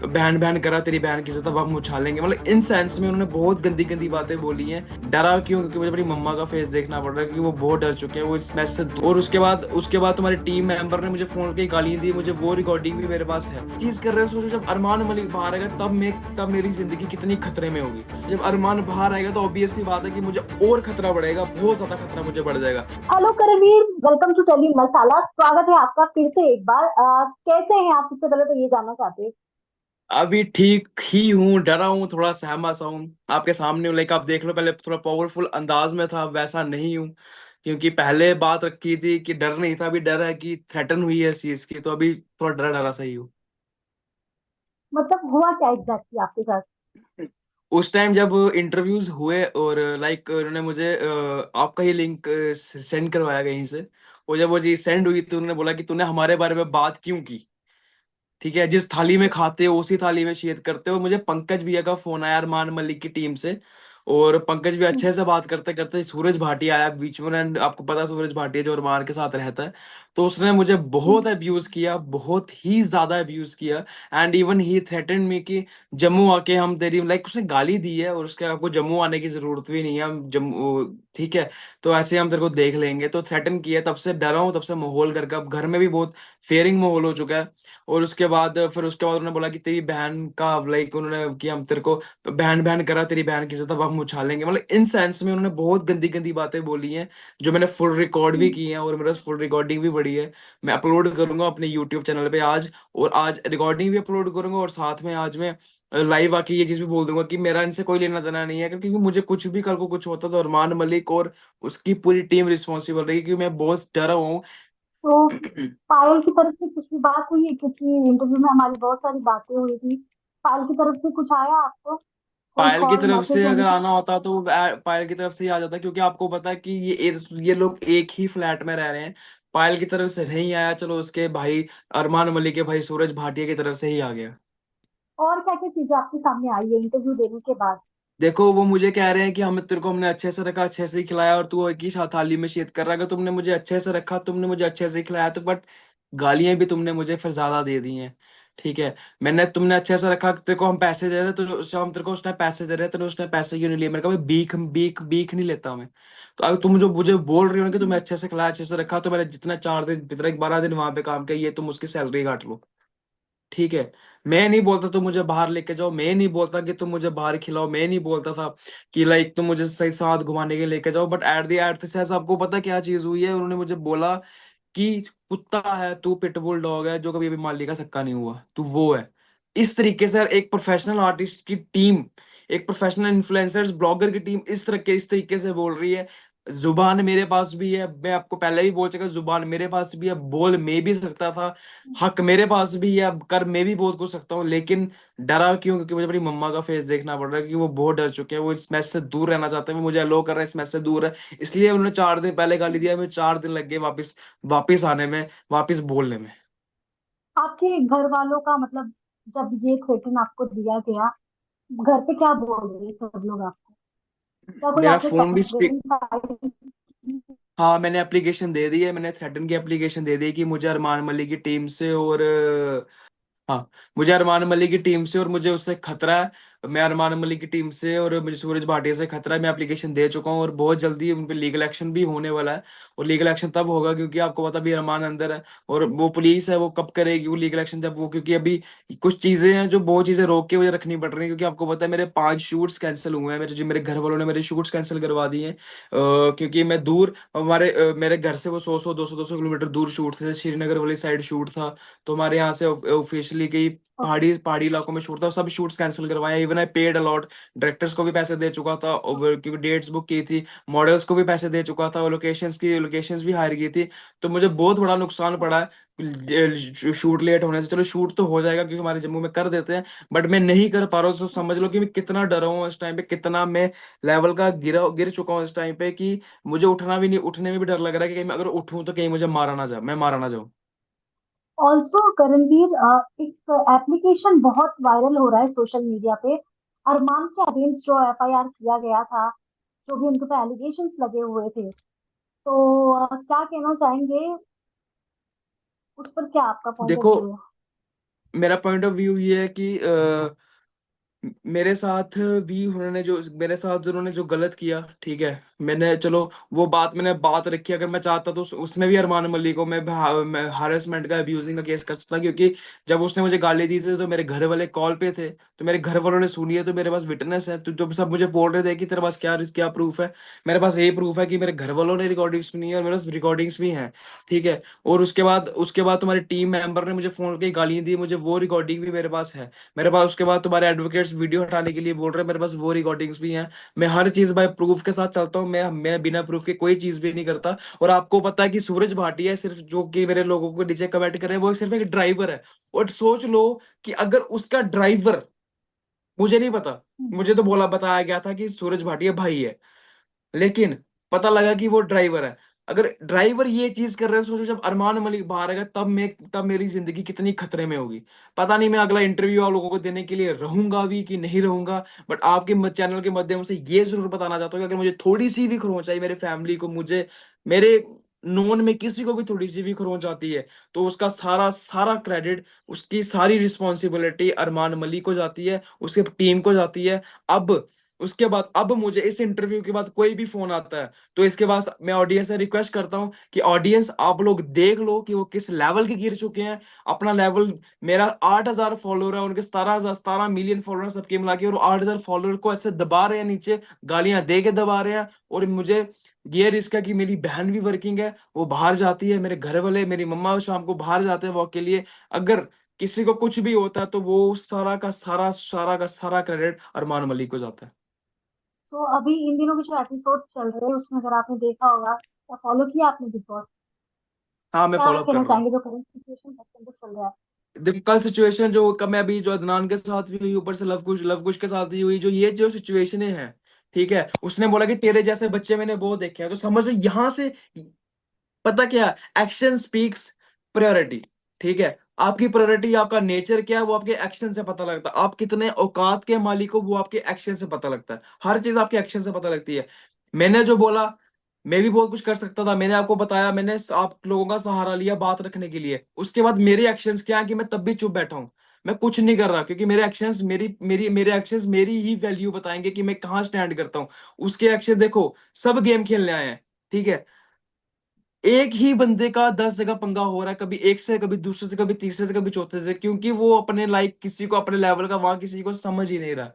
बहन बहन करा तेरी बहन की इज्जत अब हम उछालेंगे, मतलब इन सेंस में उन्होंने बहुत गंदी गंदी बातें बोली हैं। डरा क्यों? क्योंकि मुझे अपनी मम्मा का फेस देखना पड़ रहा है, क्योंकि वो बहुत डर चुके हैं वो इस मैच से। और उसके बाद तुम्हारी टीम मेंबर ने मुझे फोन करके गालियां दी, मुझे वो रिकॉर्डिंग भी मेरे पास है। चीज कर रहे हैं, सोचो जब अरमान मलिक बाहर आएगा तब मेरी जिंदगी कितनी खतरे में होगी। जब अरमान बाहर आएगा तो ऑब्वियस सी बात है कि मुझे और खतरा बढ़ेगा, बहुत ज्यादा खतरा मुझे बढ़ जाएगा। Hello Karanvir, welcome to tele Masala. स्वागत है आपका फिर से एक बार। कैसे हैं आप? सबसे पहले तो ये जानना चाहते हैं। अभी ठीक ही हूँ, डरा हूँ, थोड़ा सहमा सा हूँ आपके सामने हूँ। लाइक आप देख लो, पहले थोड़ा पावरफुल अंदाज में था, वैसा नहीं हूँ। क्योंकि पहले बात रखी थी कि डर नहीं था, अभी डर है कि थ्रेटन हुई है इस चीज की, तो अभी थोड़ा डरा डरा सा ही हूँ। मतलब हुआ क्या एग्जैक्टली आपके साथ? उस टाइम जब इंटरव्यूज हुए और लाइक उन्होंने मुझे आपका ही लिंक सेंड करवाया कहीं से। और जब वो चीज सेंड हुई तो उन्होंने बोला कि तूने हमारे बारे में बात क्यों की। ठीक है, जिस थाली में खाते हो उसी थाली में छेद करते हो। मुझे पंकज भैया का फोन आया अरमान मलिक की टीम से। और पंकज भी अच्छे से बात करते करते सूरज भाटिया आया बीच में, आपको पता है सूरज भाटिया जो अरमान के साथ रहता है। तो उसने मुझे बहुत अब्यूज किया, बहुत ही ज्यादा अब्यूज किया। एंड इवन ही थ्रेटन मी कि जम्मू आके हम तेरी, लाइक उसने गाली दी है और उसके आपको जम्मू आने की जरूरत भी नहीं है, हम जम्मू ठीक है, तो ऐसे हम तेरे को देख लेंगे, तो थ्रेटन किया। तब से डरा हूं, तब से माहौल करके अब घर में भी बहुत फेयरिंग माहौल हो चुका है। और उसके बाद उन्होंने बोला कि तेरी बहन का, लाइक उन्होंने कि हम तेरे को बहन बहन करा तेरी बहन की इज्जत अब हम उछालेंगे, मतलब इन सेंस में उन्होंने बहुत गंदी गंदी बातें बोली हैं। जो मैंने फुल रिकॉर्ड भी की हैं और मेरे पास फुल रिकॉर्डिंग भी पड़ी है। मैं अपलोड करूंगा अपने यूट्यूब चैनल पे आज। और आज रिकॉर्डिंग भी अपलोड करूंगा और साथ में आज मैं लाइव आके ये चीज भी बोल दूंगा कि मेरा इनसे कोई लेना देना नहीं है, क्योंकि मुझे कुछ भी कल को कुछ होता तो अरमान मलिक और उसकी पूरी टीम रिस्पॉन्सिबल रहेगी, क्योंकि मैं बहुत डरा हुआ हूँ। तो पायल की तरफ से कुछ भी बात हुई है? क्योंकि इंटरव्यू में हमारी बहुत सारी बातें हुई थी। पायल की तरफ से कुछ आया आपको? कोई पायल की कॉल, तरफ से मैसेज, अगर एनीथिंग? आना होता तो वो पायल की तरफ से ही आ जाता, क्योंकि आपको पता है कि ये लोग एक ही फ्लैट में रह रहे हैं। पायल की तरफ से नहीं आया, चलो उसके भाई अरमान मलिक के भाई सूरज भाटिया की तरफ से ही आ गया। और क्या क्या चीजें आपके सामने आई है इंटरव्यू देने के बाद? देखो वो मुझे कह रहे हैं कि हम तेरे को हमने अच्छे से रखा, अच्छे से ही खिलाया, और तू एक ही थाली में छेद कर रहा है। अगर तुमने मुझे अच्छे से रखा, तुमने मुझे अच्छे से ही खिलाया, तो बट गालियां भी तुमने मुझे फिर ज्यादा दे दी हैं। ठीक है, तुमने अच्छे से रखा, तेरे को हम पैसे दे रहे हैं, तो हम तेरे को उसने पैसे दे रहे हैं, तेरे उसने पैसे क्यों नहीं लिए? मैंने कहा भाई भीख भीख भीख नहीं लेता मैं। तो अगर तुम जो मुझे बोल रही हो ना कि तुम्हें अच्छे से खिलाया, अच्छे से रखा, तो मैंने जितना 4 दिन, जितना 12 दिन वहां पे काम किया, ये तुम उसकी सैलरी काट लो। ठीक है, मैं नहीं बोलता तुम मुझे बाहर लेके जाओ, मैं नहीं बोलता कि तुम मुझे बाहर खिलाओ, मैं नहीं बोलता था कि लाइक तुम मुझे सही साथ घुमाने के लिए लेके जाओ, बट एट द सेंस आपको पता क्या चीज हुई है? उन्होंने मुझे बोला कि कुत्ता है तू, पिटबुल डॉग है, जो कभी अभी मालिक का सक्का नहीं हुआ, तू वो है। इस तरीके से एक प्रोफेशनल आर्टिस्ट की टीम, एक प्रोफेशनल इन्फ्लुएंसर्स ब्लॉगर की टीम इस तरीके से बोल रही है। जुबान मेरे पास भी है, मैं आपको पहले भी बोल चुका, जुबान मेरे पास भी है, बोल मैं भी सकता था, हक मेरे पास भी है, अब कर मैं भी बहुत कुछ सकता हूँ, लेकिन डरा क्यों? क्योंकि मुझे अपनी मम्मा का फेस देखना पड़ रहा है, क्योंकि वो बहुत डर चुके हैं, वो इस मैच से दूर रहना चाहते हैं, वो मुझे अलो कर रहे हैं इस मैच से दूर है। इसलिए उन्होंने 4 दिन पहले गाली दिया, मुझे 4 दिन लग गए वापस वापस आने में, वापस बोलने में। आपके घर वालों का मतलब, जब ये क्वेश्चन आपको दिया गया, घर पे क्या बोल रहे हैं सब लोग आपको? क्या कोई मेरा आपने फोन भी कंप्लेंट फाइल? हाँ, मैंने एप्लीकेशन दे दी है, मैंने थ्रेटन की एप्लीकेशन दे दी है कि मुझे अरमान मलिक की टीम से और हाँ, मुझे अरमान मलिक की टीम से और मुझे उससे खतरा है। मैं अरमान मलिक की टीम से और मुझे सूरज भाटिया से खतरा है, मैं एप्लीकेशन दे चुका हूँ और बहुत जल्दी उन पे लीगल एक्शन भी होने वाला है। और लीगल एक्शन तब होगा क्योंकि आपको पता भी अरमान अंदर है, और वो पुलिस है, वो कब करेगी वो लीगल एक्शन? जब वो, क्योंकि अभी कुछ चीजें हैं जो बहुत चीजें रोक के मुझे रखनी पड़ रही हैं, क्योंकि आपको पता है मेरे 5 शूट्स कैंसिल हुए हैं, मेरे घर वालों ने मेरे शूट्स कैंसिल करवा दिए हैं। क्योंकि मैं दूर, मेरे घर से वो 100 200 किलोमीटर दूर शूट थे, श्रीनगर वाली साइड शूट था। तो हमारे यहाँ से ऑफिशियली कई पहाड़ी पहाड़ी इलाकों में शूट था, सब शूट्स कैंसिल करवाए, even I paid a lot. Directors को भी पैसे दे चुका था क्योंकि डेट्स बुक की थी। मॉडल्स को भी पैसे दे चुका था और लोकेशंस भी हायर की थी। तो मुझे बहुत बड़ा नुकसान पड़ा है शूट लेट होने से। चलो शूट तो हो जाएगा क्योंकि हमारे जम्मू में कर देते हैं, बट मैं नहीं कर पा रहा हूँ। तो समझ लो कि मैं कितना डरा हूँ इस टाइम पे, कितना मैं लेवल का गिर चुका हूँ इस टाइम पे, कि मुझे उठना भी नहीं, उठने में भी डर लग रहा है कि कहीं मैं अगर उठूं तो कहीं मुझे मारा ना जाए, मैं मारा ना जाऊं। ऑल्सो करणवीर, एक एप्लीकेशन बहुत वायरल हो रहा है सोशल मीडिया पे। अरमान के अगेंस्ट जो एफआईआर किया गया था, जो भी उनके पे एलिगेशंस लगे हुए थे, तो क्या कहना चाहेंगे? उस पर क्या आपका पॉइंट ऑफ देखो, व्यू है? मेरा पॉइंट ऑफ व्यू ये है कि मेरे साथ भी उन्होंने जो मेरे साथ उन्होंने जो गलत किया, ठीक है, मैंने चलो वो बात मैंने बात रखी। अगर मैं चाहता तो उसमें भी अरमान मलिक को मैं हारेसमेंट का, अब्यूजिंग का केस कर सकता, क्योंकि जब उसने मुझे गाली दी थी तो मेरे घर वाले कॉल पे थे, तो मेरे घर वालों ने सुनी है, तो मेरे पास विटनेस है। तो जब सब मुझे बोल रहे थे कि तेरे पास क्या क्या प्रूफ है, मेरे पास ये प्रूफ है कि मेरे घर वालों ने रिकॉर्डिंग सुनी है और मेरे पास रिकॉर्डिंग्स भी हैं, ठीक है। और उसके बाद तुम्हारी टीम मेंबर ने मुझे फोन करके गालियां दी, मुझे वो रिकॉर्डिंग भी मेरे पास है। मेरे पास उसके बाद तुम्हारे एडवोकेट्स वीडियो हटाने के लिए बोल रहे हैं, मेरे पास वो रिकॉर्डिंग्स भी हैं। मैं हर चीज बाय प्रूफ के साथ चलता हूँ, मैं बिना प्रूफ के कोई चीज भी नहीं करता। और आपको पता है कि सूरज भाटिया सिर्फ जो कि मेरे लोगों को नीचे कमेंट कर रहे हैं, वो सिर्फ एक ड्राइवर है। और सोच लो कि अगर उसका ड्राइवर, मुझे नहीं पता, हम्म। मुझे तो बोला बताया गया था कि सूरज भाटिया भाई है, लेकिन पता लगा कि वो ड्राइवर है। अगर ड्राइवर ये चीज कर रहे हैं, सोचो जब अरमान मलिक बाहर आएगा तब मेरी जिंदगी कितनी खतरे में होगी। पता नहीं मैं अगला इंटरव्यू आप लोगों को देने के लिए रहूंगा भी कि नहीं रहूंगा, बट आपके चैनल के माध्यम से ये जरूर बताना चाहता हूँ कि अगर मुझे थोड़ी सी भी खरोंच आई, मेरे फैमिली को, मुझे, मेरे नोन में किसी को भी थोड़ी सी भी खरोंच आती है, तो उसका सारा सारा क्रेडिट, उसकी सारी रिस्पॉन्सिबिलिटी अरमान मलिक को जाती है, उसके टीम को जाती है। अब उसके बाद अब मुझे इस इंटरव्यू के बाद कोई भी फोन आता है, तो इसके बाद मैं ऑडियंस से रिक्वेस्ट करता हूं कि ऑडियंस आप लोग देख लो कि वो किस लेवल के गिर चुके हैं। अपना लेवल, मेरा 8,000 फॉलोअर है, उनके 17 मिलियन फॉलोअर सबके मिला के, और 8,000 फॉलोअर को ऐसे दबा रहे हैं नीचे, गालियां दे के दबा रहे हैं। और मुझे ये रिस्क है कि मेरी बहन भी वर्किंग है, वो बाहर जाती है, मेरे घर वाले, मेरी मम्मा शाम को बाहर जाते हैं वॉक के लिए। अगर किसी को कुछ भी होता है तो वो सारा का सारा क्रेडिट अरमान मलिक को जाता है। तो अभी इन दिनों के जो एपिसोड चल रहे हैं उसमें अगर आपने देखा होगा, या फॉलो किया आपने बिग बॉस, हाँ, मैं क्या फॉलो अप कर कहना रहा हूँ। चाहेंगे जो करंट सिचुएशन अंदर चल रहा है? देखो कल सिचुएशन जो कब मैं अभी जो अदनान के साथ भी हुई, ऊपर से लव कुश के साथ भी हुई, जो ये जो सिचुएशनें हैं, ठीक है, उसने बोला कि तेरे जैसे बच्चे मैंने बहुत देखे हैं, तो समझ लो यहां से पता क्या, एक्शन स्पीक्स प्रायोरिटी, ठीक है। आपकी प्रायोरिटी, आपका नेचर क्या है, वो आपके एक्शन से पता लगता है। आप कितने औकात के मालिक हो, वो आपके एक्शन से पता लगता है। हर चीज आपके एक्शन से पता लगती है। मैंने जो बोला, मैं भी बहुत कुछ कर सकता था, मैंने आपको बताया, मैंने आप लोगों का सहारा लिया बात रखने के लिए। उसके बाद मेरे एक्शंस क्या है कि मैं तब भी चुप बैठा हूं, मैं कुछ नहीं कर रहा, क्योंकि मेरे एक्शंस मेरे एक्शंस मेरी ही वैल्यू बताएंगे कि मैं कहाँ स्टैंड करता हूँ। उसके एक्शन देखो, सब गेम खेलने आए हैं, ठीक है। एक ही बंदे का 10 जगह पंगा हो रहा है, कभी एक से, कभी दूसरे से, कभी तीसरे से, कभी चौथे से, क्योंकि वो अपने लाइक किसी को अपने लेवल का वहां किसी को समझ ही नहीं रहा,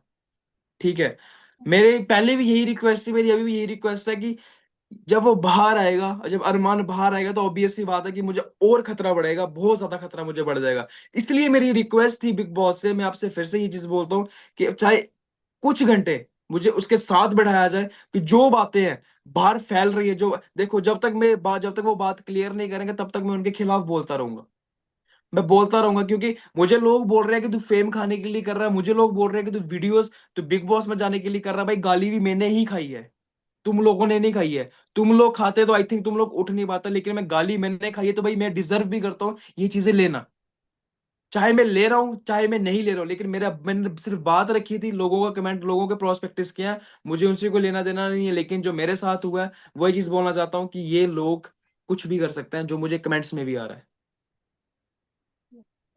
ठीक है। मेरे पहले भी यही रिक्वेस्ट थी, मेरी अभी भी यही रिक्वेस्ट है कि जब वो बाहर आएगा, जब अरमान बाहर आएगा, तो ऑब्वियस सी बात है कि मुझे और खतरा बढ़ेगा, बहुत ज्यादा खतरा मुझे बढ़ जाएगा। इसलिए मेरी रिक्वेस्ट थी बिग बॉस से, मैं आपसे फिर से ये चीज बोलता हूँ कि चाहे कुछ घंटे मुझे उसके साथ बैठाया जाए, कि जो बातें हैं बाहर फैल रही है, जो देखो, जब तक वो बात क्लियर नहीं करेंगे तब तक मैं उनके खिलाफ बोलता रहूंगा, मैं बोलता रहूंगा। क्योंकि मुझे लोग बोल रहे हैं कि तू फेम खाने के लिए कर रहा है, मुझे लोग बोल रहे हैं कि तू बिग बॉस में जाने के लिए कर रहा है। भाई गाली भी मैंने ही खाई है, तुम लोगों ने नहीं खाई है। तुम लोग खाते तो आई थिंक तुम लोग उठ नहीं पाता, लेकिन मैं गाली मैंने खाई है, तो भाई मैं डिजर्व भी करता हूँ ये चीजें लेना। चाहे मैं ले रहा हूँ, चाहे मैं नहीं ले रहा हूँ, लेकिन मैंने सिर्फ बात रखी थी, लोगों का कमेंट, लोगों के प्रोस्पेक्टिव किया है, मुझे उनसे को लेना देना नहीं है। लेकिन जो मेरे साथ हुआ है, वही चीज बोलना चाहता हूँ कि ये लोग कुछ भी कर सकते हैं, जो मुझे कमेंट्स में भी आ रहा है।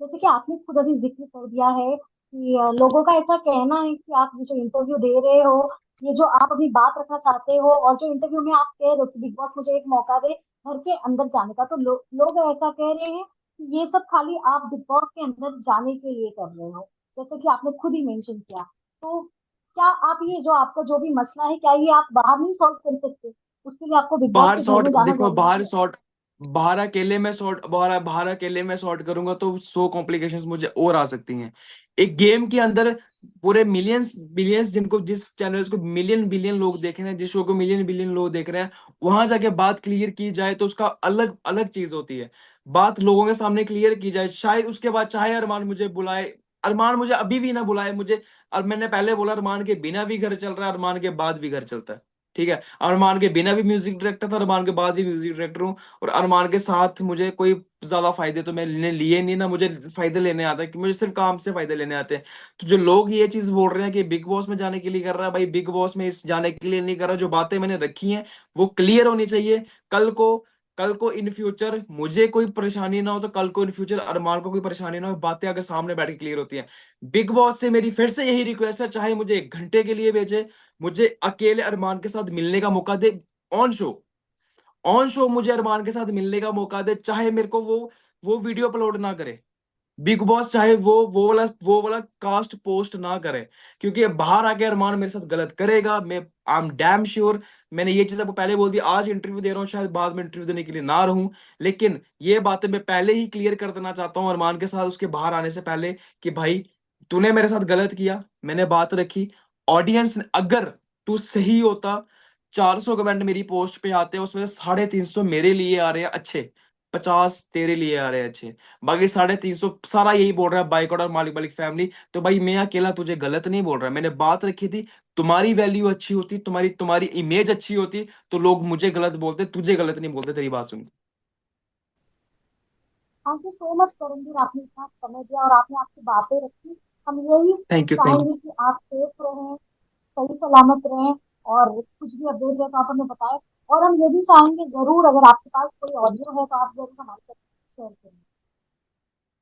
जैसे कि आपने खुद अभी जिक्र कर दिया है कि लोगों का ऐसा कहना है कि आप ये जो इंटरव्यू दे रहे हो, ये जो आप अभी बात रखना चाहते हो, और जो इंटरव्यू में आप कह रहे हो कि बिग बॉस मुझे एक मौका दे घर के अंदर जाने का, तो लोग ऐसा कह रहे हैं कि ये सब खाली आप बिग बॉस के अंदर जाने के लिए कर रहे हो, जैसे कि आपने खुद ही मेंशन किया। तो क्या आप ये जो आपका जो भी मसला है, क्या ये आप बाहर नहीं सॉल्व कर सकते? उसके लिए आपको बिग बॉस बाहर के घर सॉर्ट में जाना देखो, जरूरी है? बाहर अकेले में सॉर्ट करूंगा तो 100 कॉम्प्लिकेशंस मुझे और आ सकती हैं। एक गेम के अंदर पूरे मिलियंस बिलियंस, जिनको जिस चैनल्स को मिलियन बिलियन लोग देख रहे हैं, जिस शो को मिलियन बिलियन लोग देख रहे हैं, वहां जाके बात क्लियर की जाए तो उसका अलग अलग चीज होती है। बात लोगों के सामने क्लियर की जाए, शायद उसके बाद चाहे अरमान मुझे बुलाए, अरमान मुझे अभी भी ना बुलाए मुझे। और मैंने पहले बोला, अरमान के बिना भी घर चल रहा है, अरमान के बाद भी घर चलता है, ठीक है। अरमान के बिना भी म्यूजिक डायरेक्टर था, अरमान के बाद भी म्यूजिक डायरेक्टर हूँ। और अरमान के साथ मुझे कोई ज्यादा फायदे तो मैंने लिए नहीं, ना मुझे फायदे लेने आते हैं, कि मुझे सिर्फ काम से फायदे लेने आते हैं। तो जो लोग ये चीज बोल रहे हैं कि बिग बॉस में जाने के लिए कर रहा है, भाई बिग बॉस में इस जाने के लिए नहीं कर रहा। जो बातें मैंने रखी हैं वो क्लियर होनी चाहिए। कल को कल को इन फ्यूचर मुझे कोई परेशानी ना हो, तो कल को इन फ्यूचर अरमान को कोई परेशानी ना हो, बातें अगर सामने बैठ के क्लियर होती हैं। बिग बॉस से मेरी फिर से यही रिक्वेस्ट है, चाहे मुझे 1 घंटे के लिए भेजे, मुझे अकेले अरमान के साथ मिलने का मौका दे। ऑन शो, ऑन शो मुझे अरमान के साथ मिलने का मौका दे, चाहे मेरे को वो वीडियो अपलोड ना करे। बिग बॉस चाहे वो वाला कास्ट पोस्ट ना करे, क्योंकि बाहर आके अरमान मेरे साथ गलत करेगा। मैं आई एम डैम श्योर। मैंने ये चीज आपको पहले बोल दी, आज इंटरव्यू दे रहा हूँ, शायद बाद में इंटरव्यू देने के लिए ना रहूं, लेकिन ये बातें मैं पहले ही क्लियर कर देना चाहता हूँ अरमान के साथ उसके बाहर आने से पहले, कि भाई तूने मेरे साथ गलत किया, मैंने बात रखी। ऑडियंस, अगर तू सही होता, 400 कमेंट मेरी पोस्ट पे आते हैं, उसमें से 350 मेरे लिए आ रहे हैं अच्छे, 50 तेरे लिए आ रहे हैं अच्छे, बाकी 350 सारा यही बोल रहा है बाइकआउट और मालिक मालिक फैमिली। तो भाई मैं अकेला तुझे गलत नहीं बोल रहा, मैंने बात रखी थी। तुम्हारी वैल्यू अच्छी होती, तुम्हारी तुम्हारी इमेज अच्छी होती, तो लोग मुझे गलत बोलते, तुझे गलत नहीं बोलते, तेरी बात सुन। Thank you so much Karandeep, आपने इतना समय दिया और आपने आपकी बातें रखी। हम यही थैंक यू, थैंक यू। चाहेंगे कि आप सेफ रहें, सही सलामत रहें, और कुछ भी अपडेट है तो आप हमें बताएं। और हम ये भी चाहेंगे जरूर, अगर आपके पास कोई ऑडियो है तो आप जरूर हमारे साथ शेयर करें।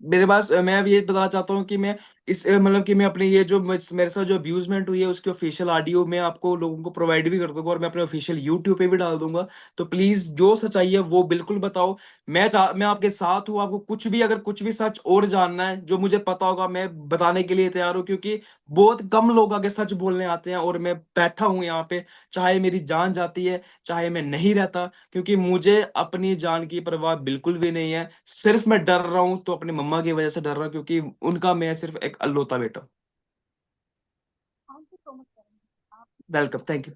मेरे पास मैं अब ये बताना चाहता हूँ कि मैं इस मतलब कि मैं अपने ये जो मेरे साथ जो अब्यूजमेंट हुई है उसकी ऑफिशियल ऑडियो मैं आपको लोगों को प्रोवाइड भी कर दूंगा, और मैं अपने ऑफिशियल यूट्यूब पे भी डाल दूंगा। तो प्लीज जो सच्चाई है वो बिल्कुल बताओ। मैं आपके साथ हूँ, आपको कुछ भी अगर कुछ भी सच और जानना है जो मुझे पता होगा, मैं बताने के लिए तैयार हूँ, क्योंकि बहुत कम लोग आगे सच बोलने आते हैं, और मैं बैठा हूँ यहाँ पे, चाहे मेरी जान जाती है, चाहे मैं नहीं रहता, क्योंकि मुझे अपनी जान की परवाह बिल्कुल भी नहीं है। सिर्फ मैं डर रहा हूं तो अपनी मम्मा की वजह से डर रहा हूं, क्योंकि उनका मैं सिर्फ एक अल्लौता बेटा। Thank you so much Karandeep. आप वेलकम, थैंक यू।